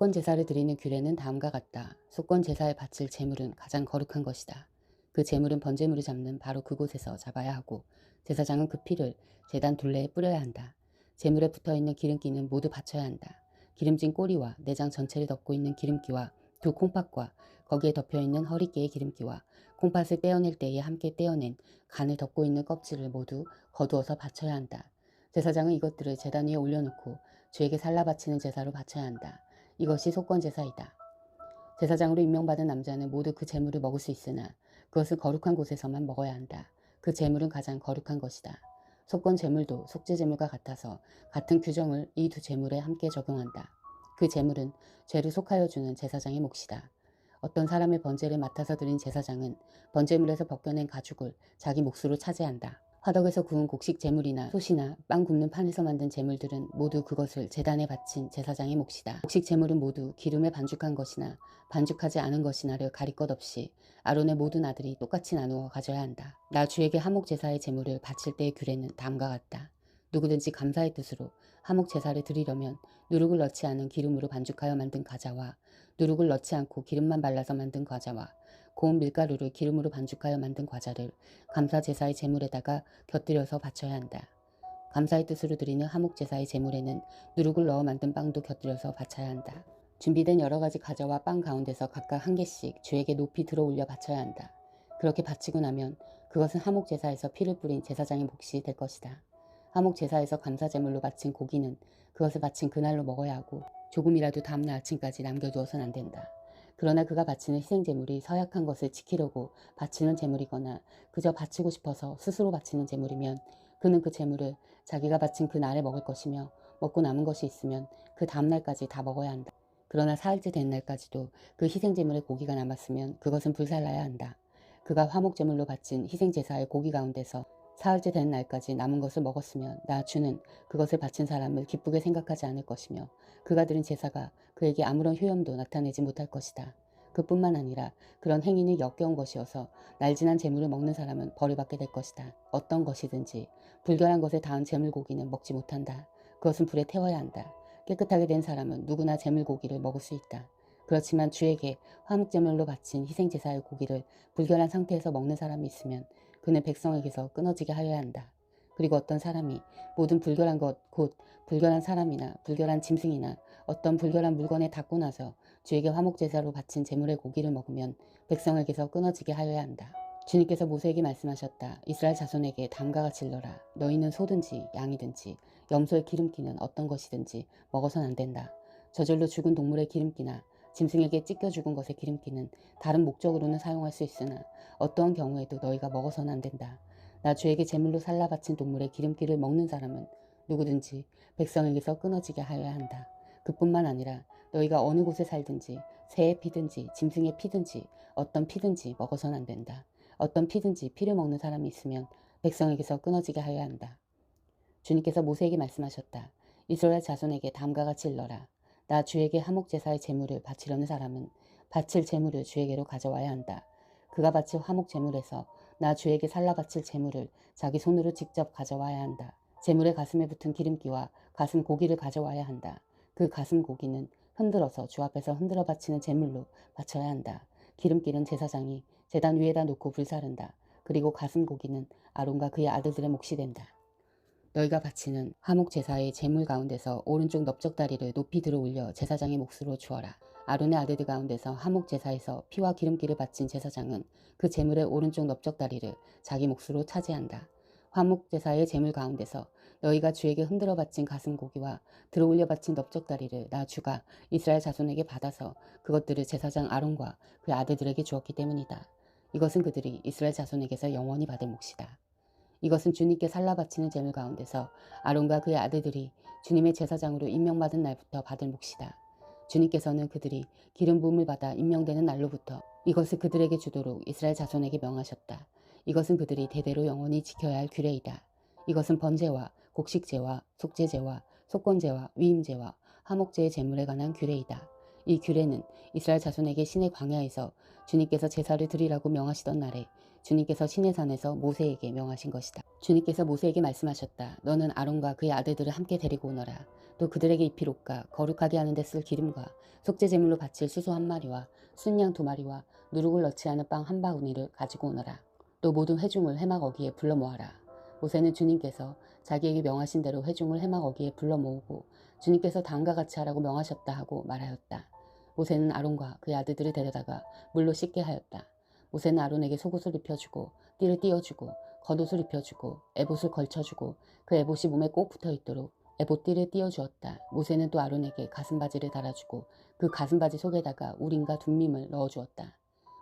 속건 제사를 드리는 규례는 다음과 같다. 속건 제사에 바칠 제물은 가장 거룩한 것이다. 그 제물은 번제물을 잡는 바로 그곳에서 잡아야 하고 제사장은 그 피를 제단 둘레에 뿌려야 한다. 제물에 붙어있는 기름기는 모두 바쳐야 한다. 기름진 꼬리와 내장 전체를 덮고 있는 기름기와 두 콩팥과 거기에 덮여있는 허리깨의 기름기와 콩팥을 떼어낼 때에 함께 떼어낸 간을 덮고 있는 껍질을 모두 거두어서 바쳐야 한다. 제사장은 이것들을 제단 위에 올려놓고 주에게 살라 바치는 제사로 바쳐야 한다. 이것이 속건제사이다. 제사장으로 임명받은 남자는 모두 그 제물을 먹을 수 있으나 그것을 거룩한 곳에서만 먹어야 한다. 그 제물은 가장 거룩한 것이다. 속건 제물도 속죄 제물과 같아서 같은 규정을 이 두 제물에 함께 적용한다. 그 제물은 죄를 속하여 주는 제사장의 몫이다. 어떤 사람의 번제를 맡아서 드린 제사장은 번제물에서 벗겨낸 가죽을 자기 몫으로 차지한다. 화덕에서 구운 곡식 제물이나 솥이나 빵 굽는 판에서 만든 제물들은 모두 그것을 제단에 바친 제사장의 몫이다. 곡식 제물은 모두 기름에 반죽한 것이나 반죽하지 않은 것이나를 가릴 것 없이 아론의 모든 아들이 똑같이 나누어 가져야 한다. 나 주에게 화목 제사의 제물을 바칠 때의 규례는 다음과 같다. 누구든지 감사의 뜻으로 화목 제사를 드리려면 누룩을 넣지 않은 기름으로 반죽하여 만든 과자와 누룩을 넣지 않고 기름만 발라서 만든 과자와 고운 밀가루를 기름으로 반죽하여 만든 과자를 감사 제사의 제물에다가 곁들여서 바쳐야 한다. 감사의 뜻으로 드리는 화목 제사의 제물에는 누룩을 넣어 만든 빵도 곁들여서 바쳐야 한다. 준비된 여러 가지 과자와 빵 가운데서 각각 한 개씩 주에게 높이 들어 올려 바쳐야 한다. 그렇게 바치고 나면 그것은 화목 제사에서 피를 뿌린 제사장의 몫이 될 것이다. 화목 제사에서 감사 제물로 바친 고기는 그것을 바친 그날로 먹어야 하고 조금이라도 다음날 아침까지 남겨두어서는 안 된다. 그러나 그가 바치는 희생제물이 서약한 것을 지키려고 바치는 제물이거나 그저 바치고 싶어서 스스로 바치는 제물이면 그는 그 제물을 자기가 바친 그 날에 먹을 것이며 먹고 남은 것이 있으면 그 다음날까지 다 먹어야 한다. 그러나 사흘째 된 날까지도 그 희생제물의 고기가 남았으면 그것은 불살라야 한다. 그가 화목제물로 바친 희생제사의 고기 가운데서 사흘째 된 날까지 남은 것을 먹었으면 나 주는 그것을 바친 사람을 기쁘게 생각하지 않을 것이며 그가 드린 제사가 그에게 아무런 효염도 나타내지 못할 것이다. 그뿐만 아니라 그런 행위는 역겨운 것이어서 날진한 재물을 먹는 사람은 벌을 받게 될 것이다. 어떤 것이든지 불결한 것에 닿은 재물고기는 먹지 못한다. 그것은 불에 태워야 한다. 깨끗하게 된 사람은 누구나 재물고기를 먹을 수 있다. 그렇지만 주에게 화목제물로 바친 희생제사의 고기를 불결한 상태에서 먹는 사람이 있으면 그는 백성에게서 끊어지게 하여야 한다. 그리고 어떤 사람이 모든 불결한 것, 곧 불결한 사람이나 불결한 짐승이나 어떤 불결한 물건에 닿고 나서 주에게 화목제사로 바친 제물의 고기를 먹으면 백성에게서 끊어지게 하여야 한다. 주님께서 모세에게 말씀하셨다. 이스라엘 자손에게 다음과 같이 일러라. 너희는 소든지 양이든지 염소의 기름기는 어떤 것이든지 먹어서는 안 된다. 저절로 죽은 동물의 기름기나 짐승에게 찢겨 죽은 것의 기름기는 다른 목적으로는 사용할 수 있으나 어떠한 경우에도 너희가 먹어서는 안 된다. 나 주에게 제물로 살라 바친 동물의 기름기를 먹는 사람은 누구든지 백성에게서 끊어지게 하여야 한다. 그뿐만 아니라 너희가 어느 곳에 살든지 새의 피든지 짐승의 피든지 어떤 피든지 먹어서는 안 된다. 어떤 피든지 피를 먹는 사람이 있으면 백성에게서 끊어지게 하여야 한다. 주님께서 모세에게 말씀하셨다. 이스라엘 자손에게 다음과 같이 일러라. 나 주에게 화목제사의 제물을 바치려는 사람은 바칠 제물을 주에게로 가져와야 한다. 그가 바칠 화목제물에서 나 주에게 살라 바칠 제물을 자기 손으로 직접 가져와야 한다. 제물의 가슴에 붙은 기름기와 가슴 고기를 가져와야 한다. 그 가슴 고기는 흔들어서 주 앞에서 흔들어 바치는 제물로 바쳐야 한다. 기름기는 제사장이 제단 위에다 놓고 불사른다. 그리고 가슴 고기는 아론과 그의 아들들의 몫이 된다. 너희가 바치는 화목제사의 제물 가운데서 오른쪽 넓적다리를 높이 들어 올려 제사장의 몫으로 주어라. 아론의 아들들 가운데서 화목제사에서 피와 기름기를 바친 제사장은 그 제물의 오른쪽 넓적다리를 자기 몫으로 차지한다. 화목제사의 제물 가운데서 너희가 주에게 흔들어 바친 가슴고기와 들어 올려 바친 넓적다리를 나 주가 이스라엘 자손에게 받아서 그것들을 제사장 아론과 그 아들들에게 주었기 때문이다. 이것은 그들이 이스라엘 자손에게서 영원히 받을 몫이다. 이것은 주님께 살라 바치는 제물 가운데서 아론과 그의 아들들이 주님의 제사장으로 임명받은 날부터 받을 몫이다. 주님께서는 그들이 기름 부음을 받아 임명되는 날로부터 이것을 그들에게 주도록 이스라엘 자손에게 명하셨다. 이것은 그들이 대대로 영원히 지켜야 할 규례이다. 이것은 번제와 곡식제와 속죄제와 속건제와 위임제와 화목제의 제물에 관한 규례이다. 이 규례는 이스라엘 자손에게 신의 광야에서 주님께서 제사를 드리라고 명하시던 날에 주님께서 시내산에서 모세에게 명하신 것이다. 주님께서 모세에게 말씀하셨다. 너는 아론과 그의 아들들을 함께 데리고 오너라. 또 그들에게 입힐 옷과 거룩하게 하는 데 쓸 기름과 속죄제물로 바칠 수소 한 마리와 순양 두 마리와 누룩을 넣지 않은 빵 한 바구니를 가지고 오너라. 또 모든 회중을 회막 어귀에 불러 모아라. 모세는 주님께서 자기에게 명하신 대로 회중을 회막 어귀에 불러 모으고 주님께서 다음과 같이 하라고 명하셨다 하고 말하였다. 모세는 아론과 그의 아들들을 데려다가 물로 씻게 하였다. 모세는 아론에게 속옷을 입혀주고 띠를 띄워주고 겉옷을 입혀주고 에봇을 걸쳐주고 그 에봇이 몸에 꼭 붙어있도록 에봇띠를 띄워주었다. 모세는 또 아론에게 가슴바지를 달아주고 그 가슴바지 속에다가 우림과 둠밈을 넣어주었다.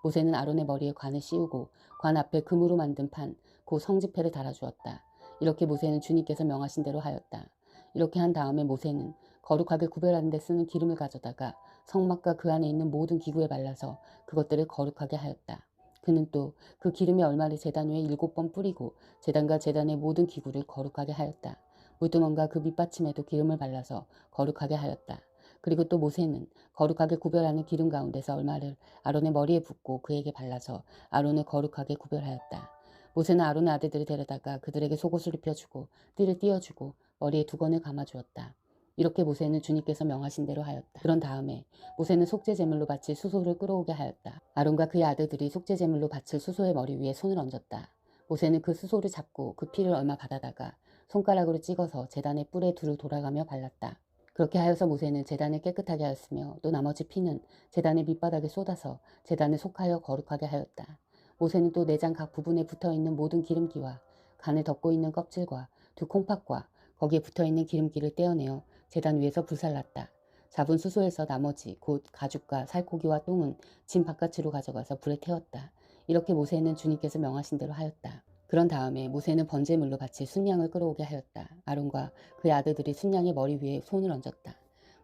모세는 아론의 머리에 관을 씌우고 관 앞에 금으로 만든 판, 그 성지패를 달아주었다. 이렇게 모세는 주님께서 명하신 대로 하였다. 이렇게 한 다음에 모세는 거룩하게 구별하는 데 쓰는 기름을 가져다가 성막과 그 안에 있는 모든 기구에 발라서 그것들을 거룩하게 하였다. 그는 또 그 기름의 얼마를 제단 위에 7번 뿌리고 제단과 제단의 모든 기구를 거룩하게 하였다. 물두멍과 그 밑받침에도 기름을 발라서 거룩하게 하였다. 그리고 또 모세는 거룩하게 구별하는 기름 가운데서 얼마를 아론의 머리에 붓고 그에게 발라서 아론을 거룩하게 구별하였다. 모세는 아론의 아들들을 데려다가 그들에게 속옷을 입혀주고 띠를 띄워주고 머리에 두건을 감아주었다. 이렇게 모세는 주님께서 명하신 대로 하였다. 그런 다음에 모세는 속죄제물로 바칠 수소를 끌어오게 하였다. 아론과 그의 아들들이 속죄제물로 바칠 수소의 머리 위에 손을 얹었다. 모세는 그 수소를 잡고 그 피를 얼마 받아다가 손가락으로 찍어서 제단의 뿔에 두루 돌아가며 발랐다. 그렇게 하여서 모세는 제단을 깨끗하게 하였으며 또 나머지 피는 제단의 밑바닥에 쏟아서 제단을 속하여 거룩하게 하였다. 모세는 또 내장 각 부분에 붙어있는 모든 기름기와 간을 덮고 있는 껍질과 두 콩팥과 거기에 붙어있는 기름기를 떼어내어 제단 위에서 불살랐다. 잡은 수소에서 나머지 곧 가죽과 살코기와 똥은 진 바깥으로 가져가서 불에 태웠다. 이렇게 모세는 주님께서 명하신 대로 하였다. 그런 다음에 모세는 번제물로 바칠 순양을 끌어오게 하였다. 아론과 그의 아들들이 순양의 머리 위에 손을 얹었다.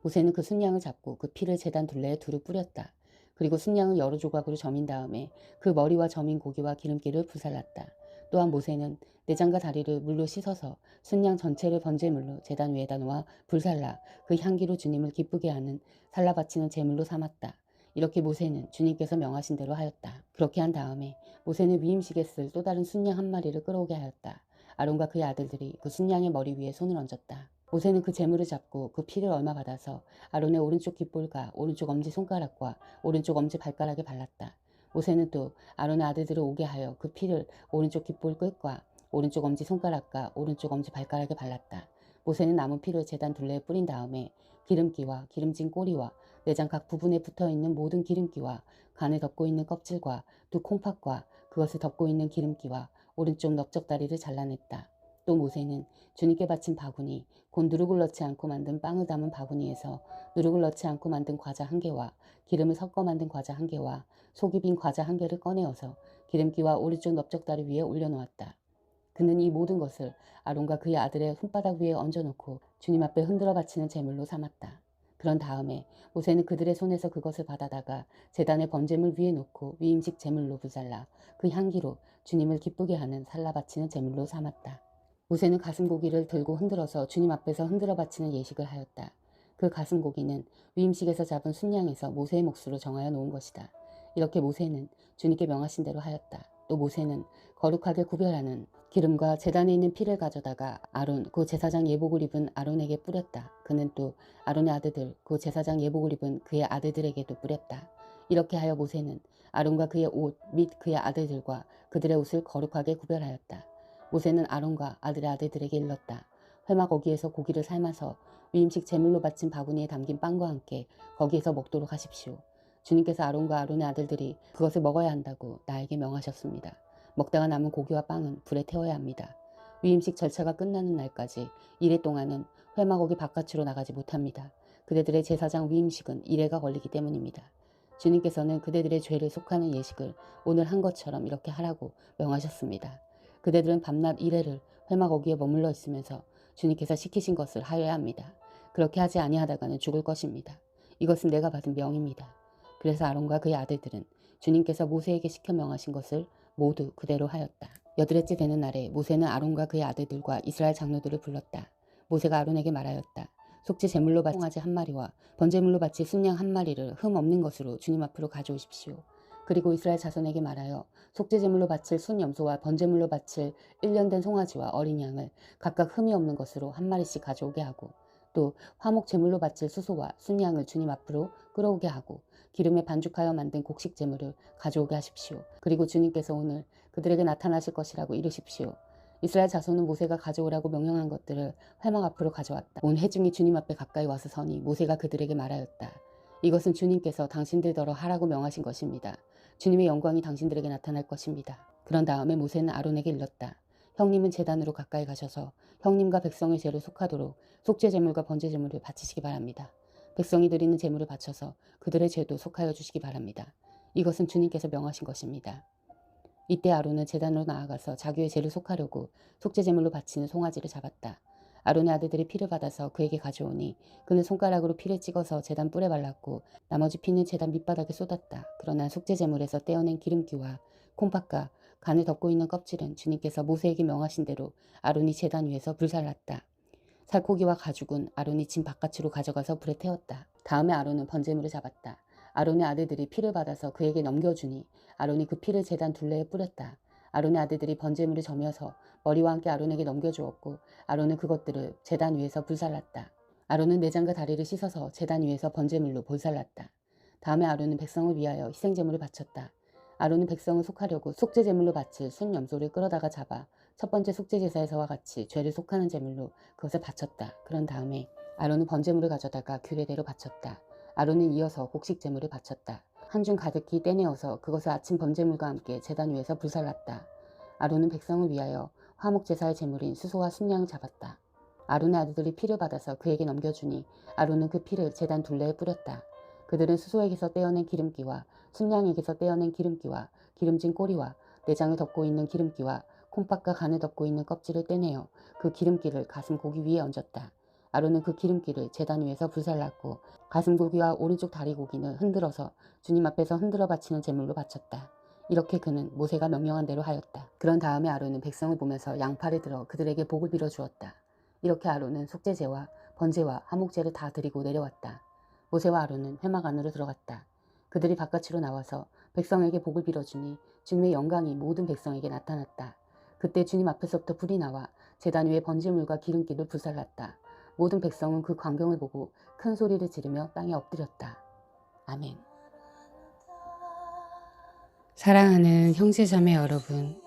모세는 그 순양을 잡고 그 피를 제단 둘레에 두루 뿌렸다. 그리고 순양을 여러 조각으로 저민 다음에 그 머리와 저민 고기와 기름기를 불살랐다. 또한 모세는 내장과 다리를 물로 씻어서 순양 전체를 번제물로 제단 위에다 놓아 불살라 그 향기로 주님을 기쁘게 하는 살라 바치는 제물로 삼았다. 이렇게 모세는 주님께서 명하신 대로 하였다. 그렇게 한 다음에 모세는 위임식에 쓸 또 다른 순양 한 마리를 끌어오게 하였다. 아론과 그의 아들들이 그 순양의 머리 위에 손을 얹었다. 모세는 그 제물을 잡고 그 피를 얼마 받아서 아론의 오른쪽 깃볼과 오른쪽 엄지손가락과 오른쪽 엄지발가락에 발랐다. 모세는 또 아론의 아들들을 오게 하여 그 피를 오른쪽 깃볼 끝과 오른쪽 엄지손가락과 오른쪽 엄지발가락에 발랐다. 모세는 남은 피를 제단 둘레에 뿌린 다음에 기름기와 기름진 꼬리와 내장 각 부분에 붙어있는 모든 기름기와 간을 덮고 있는 껍질과 두 콩팥과 그것을 덮고 있는 기름기와 오른쪽 넓적다리를 잘라냈다. 또 모세는 주님께 바친 바구니, 곧 누룩을 넣지 않고 만든 빵을 담은 바구니에서 누룩을 넣지 않고 만든 과자 한 개와 기름을 섞어 만든 과자 한 개와 속이 빈 과자 한 개를 꺼내어서 기름기와 오른쪽 넓적다리 위에 올려놓았다. 그는 이 모든 것을 아론과 그의 아들의 손바닥 위에 얹어놓고 주님 앞에 흔들어 바치는 제물로 삼았다. 그런 다음에 모세는 그들의 손에서 그것을 받아다가 제단의 번제물 위에 놓고 위임식 제물로 불살라 그 향기로 주님을 기쁘게 하는 살라 바치는 제물로 삼았다. 모세는 가슴고기를 들고 흔들어서 주님 앞에서 흔들어 바치는 예식을 하였다. 그 가슴고기는 위임식에서 잡은 순양에서 모세의 몫으로 정하여 놓은 것이다. 이렇게 모세는 주님께 명하신 대로 하였다. 또 모세는 거룩하게 구별하는 기름과 제단에 있는 피를 가져다가 아론 그 제사장 예복을 입은 아론에게 뿌렸다. 그는 또 아론의 아들들 그 제사장 예복을 입은 그의 아들들에게도 뿌렸다. 이렇게 하여 모세는 아론과 그의 옷 및 그의 아들들과 그들의 옷을 거룩하게 구별하였다. 모세는 아론과 아들의 아들들에게 일렀다. 회막 거기에서 고기를 삶아서 위임식 제물로 바친 바구니에 담긴 빵과 함께 거기에서 먹도록 하십시오. 주님께서 아론과 아론의 아들들이 그것을 먹어야 한다고 나에게 명하셨습니다. 먹다가 남은 고기와 빵은 불에 태워야 합니다. 위임식 절차가 끝나는 날까지 이래 동안은 회막옥이 바깥으로 나가지 못합니다. 그대들의 제사장 위임식은 이래가 걸리기 때문입니다. 주님께서는 그대들의 죄를 속하는 예식을 오늘 한 것처럼 이렇게 하라고 명하셨습니다. 그대들은 밤낮 이래를 회막옥에 머물러 있으면서 주님께서 시키신 것을 하여야 합니다. 그렇게 하지 아니하다가는 죽을 것입니다. 이것은 내가 받은 명입니다. 그래서 아론과 그의 아들들은 주님께서 모세에게 시켜 명하신 것을 모두 그대로 하였다. 여드렛째 되는 날에 모세는 아론과 그의 아들들과 이스라엘 장로들을 불렀다. 모세가 아론에게 말하였다. 속죄 제물로 바친 송아지 한 마리와 번제물로 바친 순양 한 마리를 흠 없는 것으로 주님 앞으로 가져오십시오. 그리고 이스라엘 자손에게 말하여 속죄 제물로 바칠 순 염소와 번제물로 바칠 1년 된 송아지와 어린 양을 각각 흠이 없는 것으로 한 마리씩 가져오게 하고 또 화목 제물로 바칠 수소와 순양을 주님 앞으로 끌어오게 하고 기름에 반죽하여 만든 곡식 제물을 가져오게 하십시오. 그리고 주님께서 오늘 그들에게 나타나실 것이라고 이르십시오. 이스라엘 자손은 모세가 가져오라고 명령한 것들을 회막 앞으로 가져왔다. 온 회중이 주님 앞에 가까이 와서 서니 모세가 그들에게 말하였다. 이것은 주님께서 당신들더러 하라고 명하신 것입니다. 주님의 영광이 당신들에게 나타날 것입니다. 그런 다음에 모세는 아론에게 일렀다. 형님은 제단으로 가까이 가셔서 형님과 백성의 죄를 속하도록 속죄 제물과 번제 제물을 바치시기 바랍니다. 백성이 드리는 제물을 바쳐서 그들의 죄도 속하여 주시기 바랍니다. 이것은 주님께서 명하신 것입니다. 이때 아론은 제단으로 나아가서 자기의 죄를 속하려고 속죄 제물로 바치는 송아지를 잡았다. 아론의 아들들이 피를 받아서 그에게 가져오니 그는 손가락으로 피를 찍어서 제단 뿔에 발랐고 나머지 피는 제단 밑바닥에 쏟았다. 그러나 속죄 제물에서 떼어낸 기름기와 콩팥과 간을 덮고 있는 껍질은 주님께서 모세에게 명하신 대로 아론이 제단 위에서 불살랐다. 살코기와 가죽은 아론이 진 바깥으로 가져가서 불에 태웠다. 다음에 아론은 번제물을 잡았다. 아론의 아들들이 피를 받아서 그에게 넘겨주니 아론이 그 피를 제단 둘레에 뿌렸다. 아론의 아들들이 번제물을 저며서 머리와 함께 아론에게 넘겨주었고 아론은 그것들을 제단 위에서 불살랐다. 아론은 내장과 다리를 씻어서 제단 위에서 번제물로 불살랐다. 다음에 아론은 백성을 위하여 희생제물을 바쳤다. 아론은 백성을 속하려고 속죄제물로 바칠 순 염소를 끌어다가 잡아 첫 번째 속죄제사에서와 같이 죄를 속하는 제물로 그것을 바쳤다. 그런 다음에 아론은 번제물을 가져다가 규례대로 바쳤다. 아론은 이어서 곡식 제물을 바쳤다. 한 줌 가득히 떼내어서 그것을 아침 번제물과 함께 제단 위에서 불살랐다. 아론은 백성을 위하여 화목 제사의 제물인 수소와 순양을 잡았다. 아론의 아들들이 피를 받아서 그에게 넘겨주니 아론은 그 피를 제단 둘레에 뿌렸다. 그들은 수소에게서 떼어낸 기름기와 순양에게서 떼어낸 기름기와 기름진 꼬리와 내장을 덮고 있는 기름기와 콩팥과 간을 덮고 있는 껍질을 떼내어 그 기름기를 가슴 고기 위에 얹었다. 아론은 그 기름기를 제단 위에서 불살랐고 가슴 고기와 오른쪽 다리 고기는 흔들어서 주님 앞에서 흔들어 바치는 제물로 바쳤다. 이렇게 그는 모세가 명령한 대로 하였다. 그런 다음에 아론은 백성을 보면서 양팔을 들어 그들에게 복을 빌어 주었다. 이렇게 아론은 속죄제와 번제와 화목제를 다 드리고 내려왔다. 모세와 아론은 회막 안으로 들어갔다. 그들이 바깥으로 나와서 백성에게 복을 빌어주니 주님의 영광이 모든 백성에게 나타났다. 그때 주님 앞에서부터 불이 나와 제단 위에 번제물과 기름기를 불살랐다. 모든 백성은 그 광경을 보고 큰 소리를 지르며 땅에 엎드렸다. 아멘. 사랑하는 형제자매 여러분,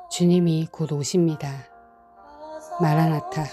주님이 곧 오십니다. 마라나타.